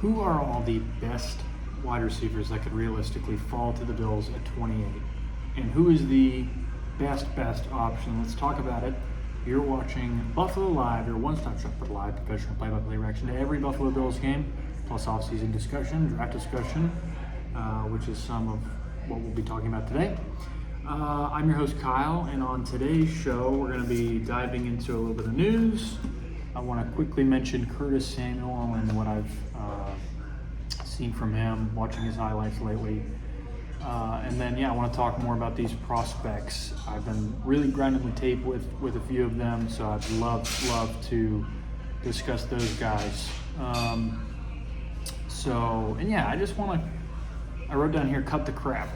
Who are all the best wide receivers that could realistically fall to the Bills at 28? And who is the best option? Let's talk about it. You're watching Buffalo Live, your one-stop shop for live professional play-by-play reaction to every Buffalo Bills game, plus off-season discussion, draft discussion, which is some of what we'll be talking about today. I'm your host, Kyle, and on today's show, we're going to be diving into a little bit of news. I want to quickly mention Curtis Samuel and what I've seen from him, watching his highlights lately. And then, I want to talk more about these prospects. I've been really grinding the tape with a few of them, so I'd love to discuss those guys. I just want to, I wrote down here, cut the crap.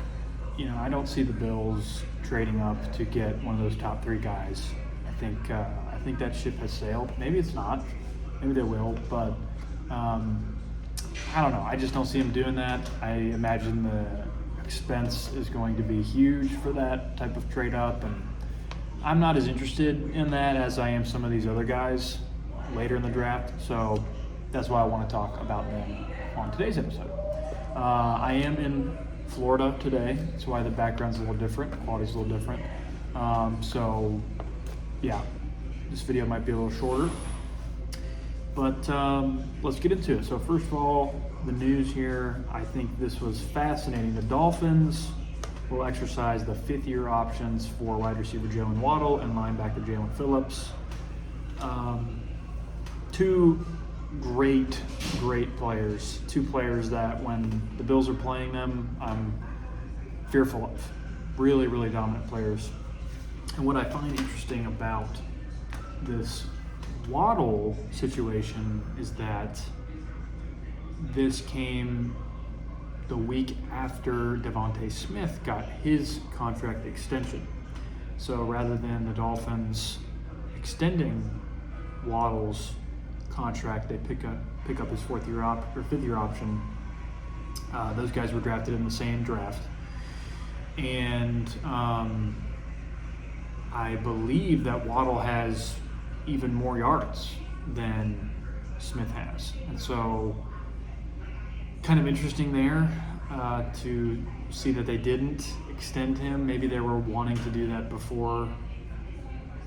I don't see the Bills trading up to get one of those top three guys. I think that ship has sailed. Maybe it's not. Maybe they will, but I don't know. I just don't see them doing that. I imagine the expense is going to be huge for that type of trade up, and I'm not as interested in that as I am some of these other guys later in the draft. So that's why I want to talk about them on today's episode. I am in Florida today. That's why the background's a little different, the quality's a little different. This video might be a little shorter, but let's get into it. So first of all, the news here, I think this was fascinating. The Dolphins will exercise the fifth-year options for wide receiver Jalen Waddle and linebacker Jalen Phillips. Two great players. Two players that when the Bills are playing them, I'm fearful of. Really dominant players. And what I find interesting about this Waddle situation is that this came the week after Devontae Smith got his contract extension. So rather than the Dolphins extending Waddle's contract, they pick up his fifth-year option. Those guys were drafted in the same draft, and I believe that Waddle has even more yards than Smith has, and so kind of interesting there to see that they didn't extend him. Maybe they were wanting to do that before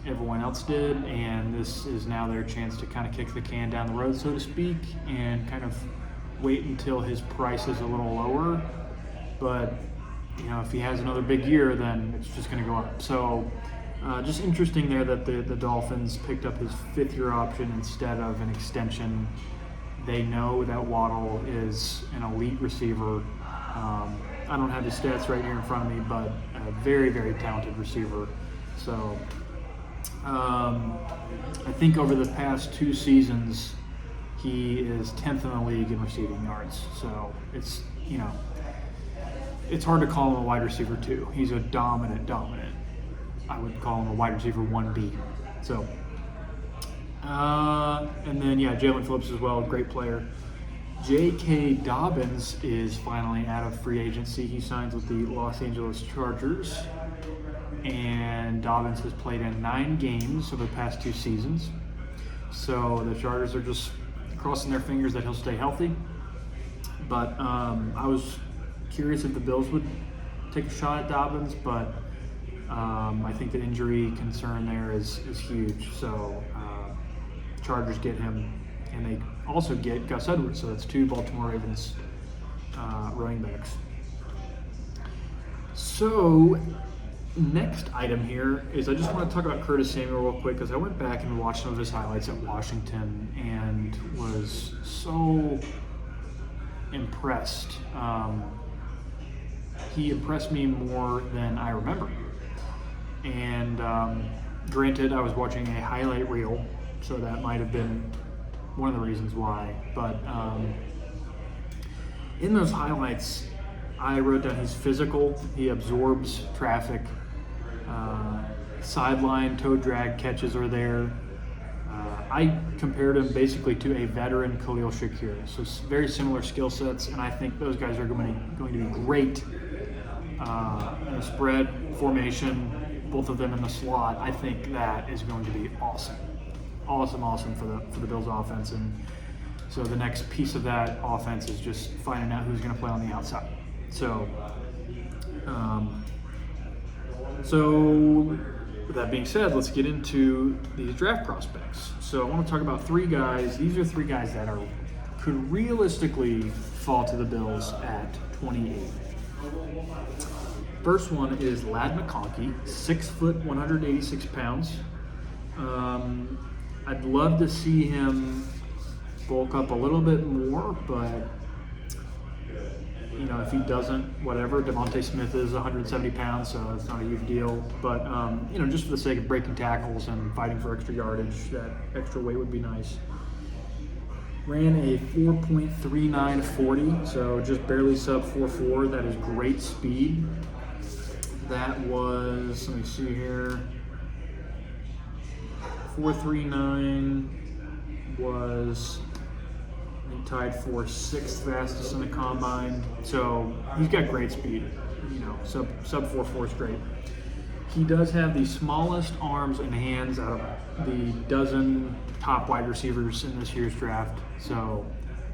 everyone else did, and this is now their chance to kind of kick the can down the road, so to speak, and kind of wait until his price is a little lower. But if he has another big year, then it's just going to go up. So just interesting there that the Dolphins picked up his fifth-year option instead of an extension. They know that Waddle is an elite receiver. I don't have his stats right here in front of me, but a very talented receiver. So I think over the past two seasons, he is 10th in the league in receiving yards. So it's hard to call him a wide receiver 2. He's a dominant. I would call him a wide receiver 1B. So, and then Jalen Phillips as well, great player. J.K. Dobbins is finally out of free agency. He signs with the Los Angeles Chargers, and Dobbins has played in 9 games over the past 2 seasons. So the Chargers are just crossing their fingers that he'll stay healthy. But I was curious if the Bills would take a shot at Dobbins, but I think the injury concern there is huge. So Chargers get him, and they also get Gus Edwards. So that's 2 Baltimore Ravens running backs. So next item here is I just want to talk about Curtis Samuel real quick, because I went back and watched some of his highlights at Washington and was so impressed. He impressed me more than I remember. And granted, I was watching a highlight reel, so that might have been one of the reasons why. But in those highlights, I wrote down he's physical, he absorbs traffic, sideline toe drag catches are there. I compared him basically to a veteran Khalil Shakir, so very similar skill sets, and I think those guys are going to be great in a spread formation, both of them in the slot. I think that is going to be awesome for the Bills offense, and So the next piece of that offense is just finding out who's going to play on the outside. So, with that being said, let's get into these draft prospects. So I want to talk about 3 guys. These are 3 guys that could realistically fall to the Bills at 28. First one is Ladd McConkey, 6 foot, 186 pounds. I'd love to see him bulk up a little bit more, but if he doesn't, whatever. Devontae Smith is 170 pounds, so it's not a huge deal. But just for the sake of breaking tackles and fighting for extra yardage, that extra weight would be nice. Ran a 4.39 40, so just barely sub 4.4. That is great speed. That was, let me see here, 4.39 was tied for 6th fastest in the combine. So he's got great speed. Sub 4.4 is great. He does have the smallest arms and hands out of the dozen top wide receivers in this year's draft. So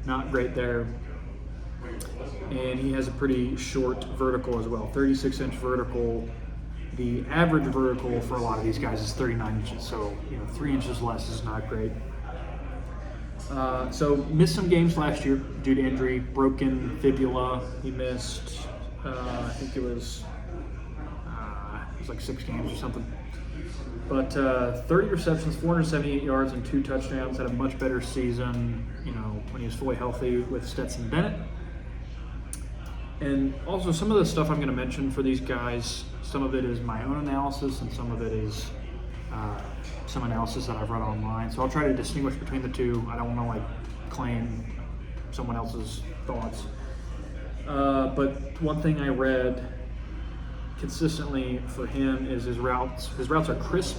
not great there. And he has a pretty short vertical as well, 36-inch vertical. The average vertical for a lot of these guys is 39 inches, so 3 inches less is not great. So missed some games last year due to injury, broken fibula. He missed, I think it was like 6 games or something. But 30 receptions, 478 yards, and 2 touchdowns. Had a much better season, when he was fully healthy with Stetson Bennett. And also some of the stuff I'm going to mention for these guys, some of it is my own analysis and some of it is some analysis that I've read online. So I'll try to distinguish between the two. I don't want to claim someone else's thoughts. But one thing I read consistently for him is his routes. His routes are crisp,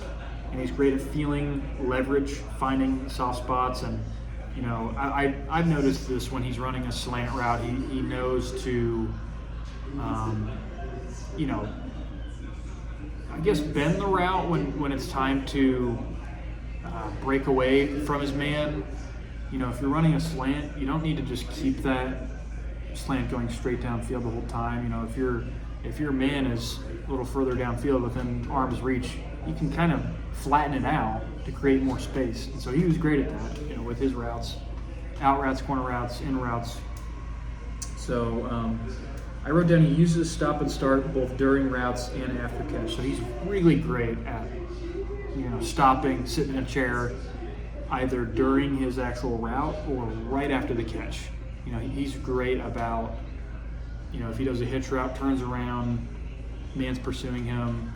and he's great at feeling leverage, finding soft spots, and I've noticed this when he's running a slant route. He knows to, I guess bend the route when it's time to break away from his man. If you're running a slant, you don't need to just keep that slant going straight downfield the whole time. If your man is a little further downfield within arm's reach, you can kind of flatten it out to create more space. And so he was great at that, with his routes, out routes, corner routes, in routes. So I wrote down he uses stop and start both during routes and after catch. So he's really great at, stopping, sitting in a chair, either during his actual route or right after the catch. He's great about, if he does a hitch route, turns around, man's pursuing him,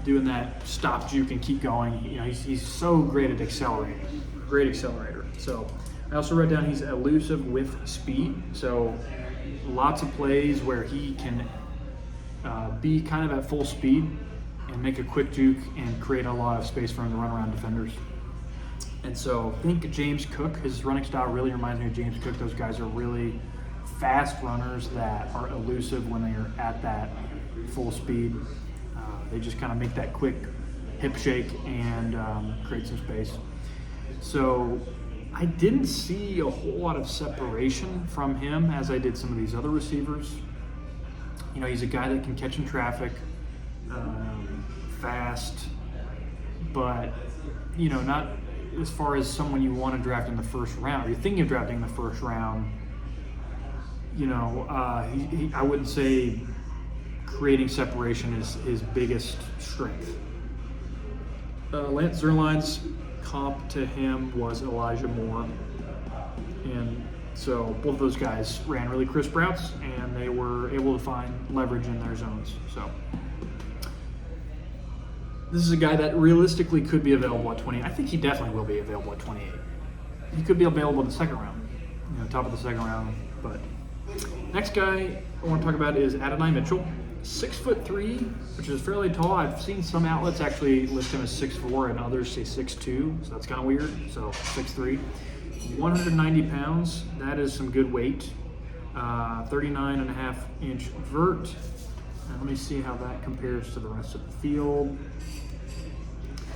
doing that stop, juke, and keep going. He's so great at accelerating. Great accelerator. So I also wrote down he's elusive with speed. So lots of plays where he can be kind of at full speed and make a quick juke and create a lot of space for him to run around defenders. And so I think James Cook, his running style really reminds me of James Cook. Those guys are really fast runners that are elusive when they are at that full speed. They just kind of make that quick hip shake and create some space. So I didn't see a whole lot of separation from him as I did some of these other receivers. He's a guy that can catch in traffic, fast, but, not as far as someone you want to draft in the first round. You're thinking of drafting in the first round. I wouldn't say creating separation is his biggest strength. Lance Zierlein's comp to him was Elijah Moore. And so both of those guys ran really crisp routes, and they were able to find leverage in their zones. So this is a guy that realistically could be available at 20. I think he definitely will be available at 28. He could be available in the second round, top of the second round. But next guy I want to talk about is Adonai Mitchell, 6'3", which is fairly tall. I've seen some outlets actually list him as 6'4", and others say 6'2", so that's kind of weird. So 6'3", 190 pounds. That is some good weight. 39.5-inch vert. And let me see how that compares to the rest of the field.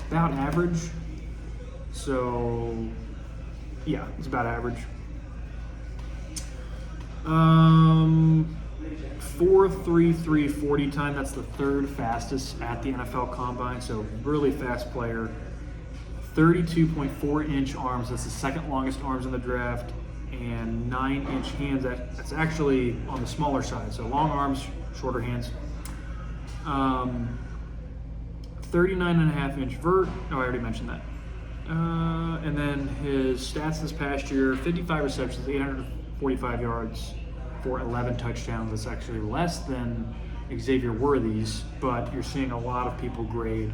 About average. So Yeah, it's about average. 4.33 40 time. That's the third fastest at the NFL Combine. So really fast player. 32.4 inch arms. That's the second longest arms in the draft. And 9-inch hands. That's actually on the smaller side. So long arms, shorter hands. 39.5 inch vert. Oh, I already mentioned that. And then his stats this past year: 55 receptions, 845 yards for 11 touchdowns. That's actually less than Xavier Worthy's, but you're seeing a lot of people grade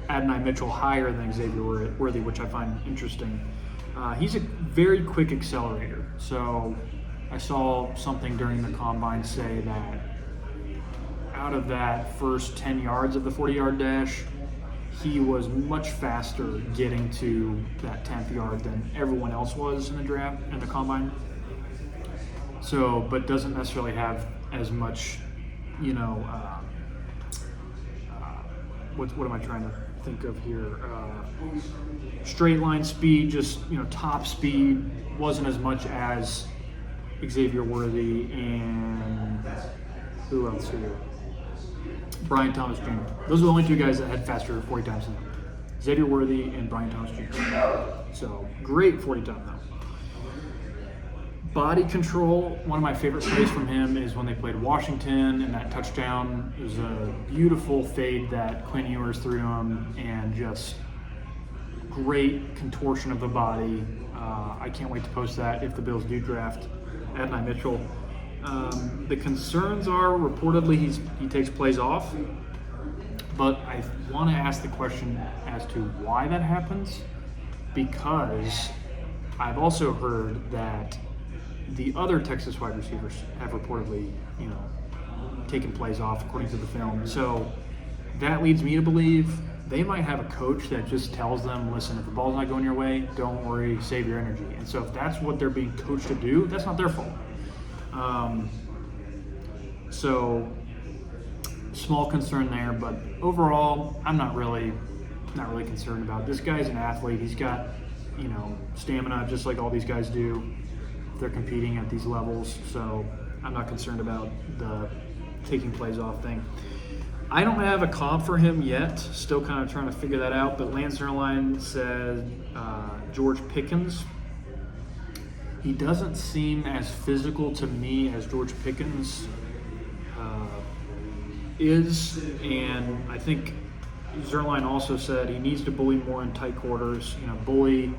Adonai Mitchell higher than Xavier Worthy, which I find interesting. He's a very quick accelerator. So I saw something during the combine say that out of that first 10 yards of the 40-yard dash, he was much faster getting to that 10th yard than everyone else was in the draft and the combine. So, but doesn't necessarily have as much, what am I trying to think of here? Straight line speed, just, top speed wasn't as much as Xavier Worthy and who else here? Brian Thomas Jr. Those are the only two guys that had faster 40 times than him. Xavier Worthy and Brian Thomas Jr. So great 40 time though. Body control, one of my favorite plays from him is when they played Washington, and that touchdown is a beautiful fade that Quinn Ewers threw to him, and just great contortion of the body. I can't wait to post that if the Bills do draft Adonai Mitchell. The concerns are reportedly he takes plays off, but I want to ask the question as to why that happens, because I've also heard that the other Texas wide receivers have reportedly, taken plays off according to the film. So that leads me to believe they might have a coach that just tells them, listen, if the ball's not going your way, don't worry, save your energy. And so if that's what they're being coached to do, that's not their fault. So small concern there, but overall, I'm not really concerned about it. This guy's an athlete. He's got, stamina just like all these guys do. They're competing at these levels, so I'm not concerned about the taking plays off thing. I don't have a comp for him yet. Still kind of trying to figure that out, but Lance Zierlein said George Pickens. He doesn't seem as physical to me as George Pickens is, and I think Zierlein also said he needs to bully more in tight quarters. Bully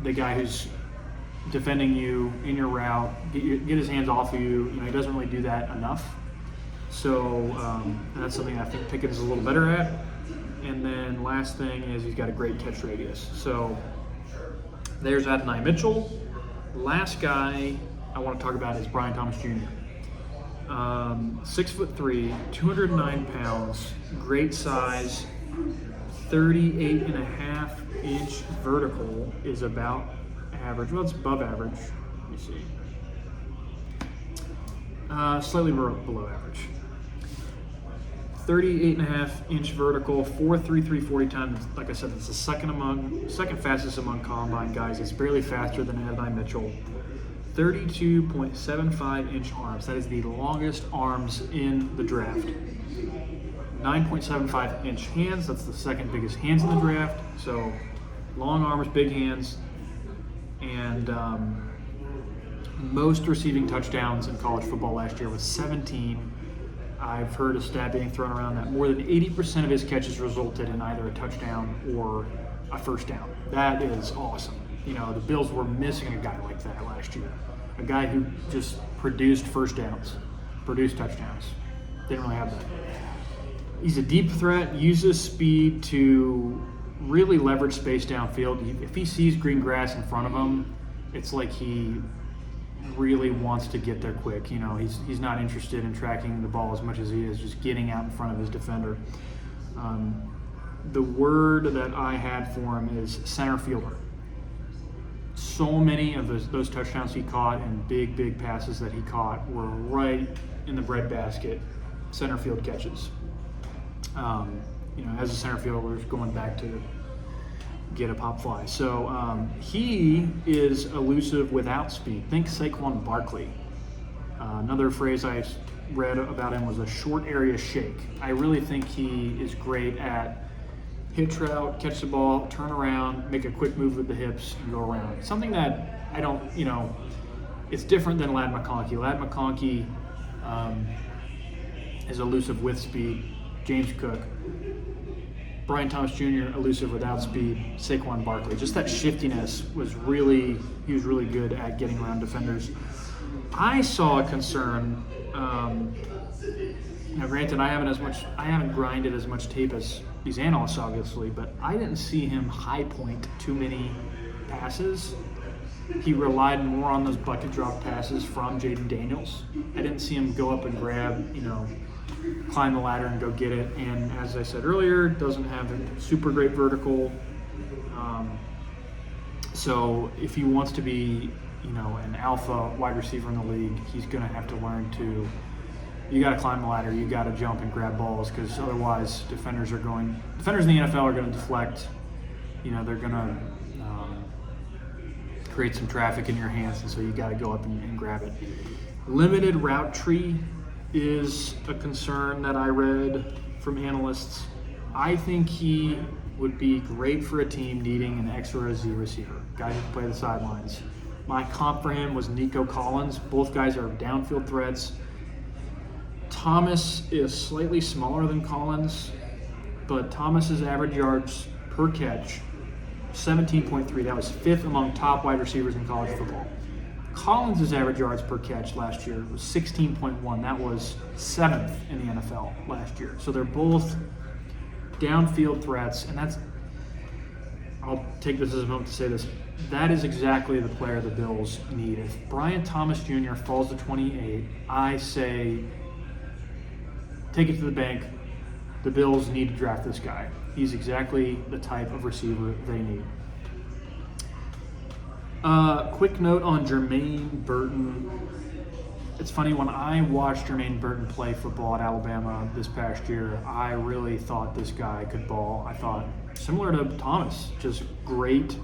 the guy who's defending you in your route, get his hands off of you. He doesn't really do that enough. So that's something I think Pickens is a little better at. And then last thing is he's got a great catch radius. So there's Adonai Mitchell. Last guy I want to talk about is Brian Thomas Jr. 6'3", 209 pounds, great size, 38.5-inch vertical is about average. Well, it's above average. Let me see. Slightly below average. 38.5-inch vertical, 4.33 40 time. Like I said, it's the second fastest among combine guys. It's barely faster than Adonai Mitchell. 32.75-inch arms. That is the longest arms in the draft. 9.75-inch hands. That's the second biggest hands in the draft. So long arms, big hands. And most receiving touchdowns in college football last year was 17. I've heard a stat being thrown around that more than 80% of his catches resulted in either a touchdown or a first down. That is awesome. The Bills were missing a guy like that last year. A guy who just produced first downs, produced touchdowns. Didn't really have that. He's a deep threat, uses speed to really leverage space downfield. If he sees green grass in front of him, it's like he really wants to get there quick. He's not interested in tracking the ball as much as he is just getting out in front of his defender. The word that I had for him is center fielder. So many of those touchdowns he caught and big passes that he caught were right in the breadbasket center field catches. As a center fielder, going back to get a pop fly. So he is elusive without speed. Think Saquon Barkley. Another phrase I read about him was a short area shake. I really think he is great at hitch route, catch the ball, turn around, make a quick move with the hips, and go around. Something that I don't, it's different than Ladd McConkey. Ladd McConkey is elusive with speed. James Cook. Brian Thomas Jr. elusive without speed. Saquon Barkley. Just that shiftiness he was really good at getting around defenders. I saw a concern. Now, granted, I haven't grinded as much tape as these analysts, obviously, but I didn't see him high point too many passes. He relied more on those bucket drop passes from Jaden Daniels. I didn't see him go up and grab, climb the ladder and go get it. And as I said earlier, doesn't have a super great vertical. So if he wants to be, an alpha wide receiver in the league, he's going to have to learn to. You got to climb the ladder. You got to jump and grab balls, because otherwise defenders in the NFL are going to deflect. They're going to create some traffic in your hands, and so you got to go up and grab it. Limited route tree is a concern that I read from analysts. I think he would be great for a team needing an X or a Z receiver, guy who can play the sidelines. My comp for him was Nico Collins. Both guys are downfield threats. Thomas is slightly smaller than Collins, but Thomas's average yards per catch, 17.3. That was fifth among top wide receivers in college football. Collins' average yards per catch last year was 16.1. That was seventh in the NFL last year. So they're both downfield threats, and I'll take this as a moment to say this. That is exactly the player the Bills need. If Brian Thomas Jr. falls to 28, I say take it to the bank. The Bills need to draft this guy. He's exactly the type of receiver they need. Quick note on Jermaine Burton. It's funny, when I watched Jermaine Burton play football at Alabama this past year, I really thought this guy could ball. I thought, similar to Thomas, just great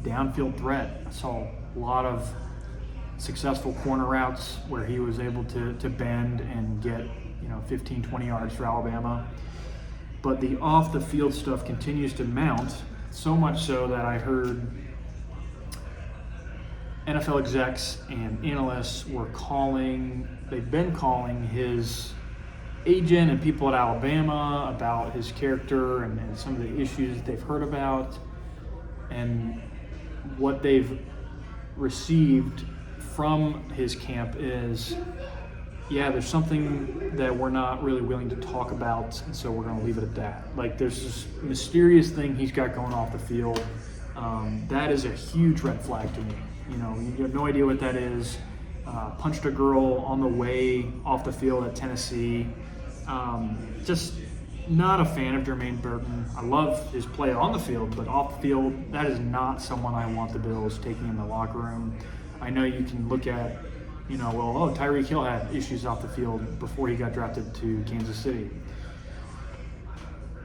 downfield threat. I saw a lot of successful corner routes where he was able to bend and get 15, 20 yards for Alabama. But the off-the-field stuff continues to mount, so much so that I heard NFL execs and analysts they've been calling his agent and people at Alabama about his character and some of the issues that they've heard about. And what they've received from his camp is, there's something that we're not really willing to talk about, and so we're going to leave it at that. Like, there's this mysterious thing he's got going off the field. That is a huge red flag to me. You have no idea what that is. Punched a girl on the way off the field at Tennessee. Just not a fan of Jermaine Burton. I love his play on the field, but off the field, that is not someone I want the Bills taking in the locker room. I know you can look at, Tyreek Hill had issues off the field before he got drafted to Kansas City.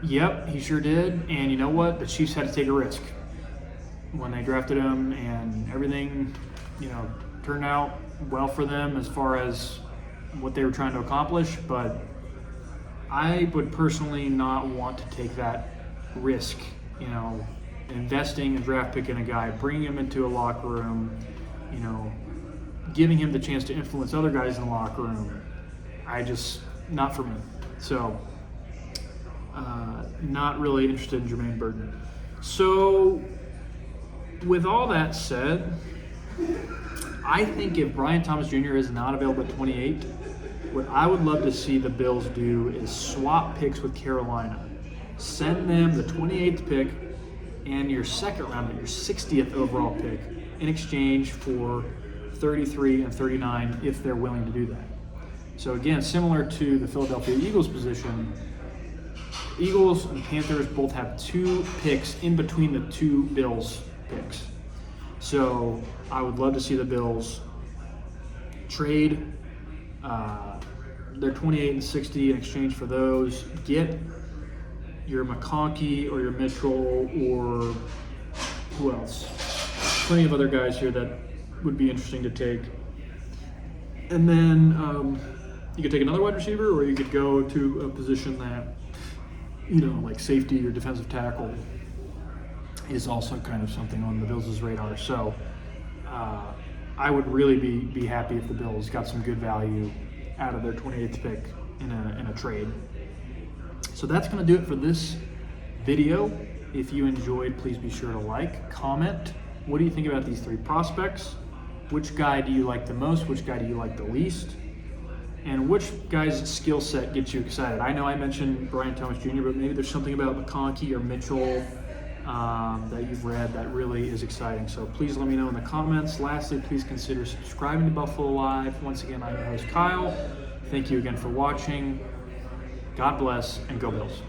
Yep, he sure did. And you know what? The Chiefs had to take a risk when they drafted him, and everything, turned out well for them as far as what they were trying to accomplish. But I would personally not want to take that risk, investing and draft picking a guy, bringing him into a locker room, giving him the chance to influence other guys in the locker room. Not for me. So, not really interested in Jermaine Burton. So, with all that said, I think if Brian Thomas Jr. is not available at 28, what I would love to see the Bills do is swap picks with Carolina. Send them the 28th pick and your second round, your 60th overall pick, in exchange for 33 and 39 if they're willing to do that. So again, similar to the Philadelphia Eagles position, Eagles and Panthers both have 2 picks in between the 2 Bills picks. So I would love to see the Bills trade their 28 and 60 in exchange for those. Get your McConkey or your Mitchell or Who else? Plenty of other guys here that would be interesting to take. And then you could take another wide receiver, or you could go to a position that, like safety or defensive tackle is also kind of something on the Bills' radar. So I would really be happy if the Bills got some good value out of their 28th pick in a trade. So that's going to do it for this video. If you enjoyed, please be sure to like, comment. What do you think about these three prospects? Which guy do you like the most? Which guy do you like the least? And which guy's skill set gets you excited? I know I mentioned Brian Thomas Jr., but maybe there's something about McConkey or Mitchell that you've read that really is exciting. So please let me know in the comments. Lastly, please consider subscribing to Buffalo Live. Once again, I'm your host, Kyle. Thank you again for watching. God bless, and go Bills.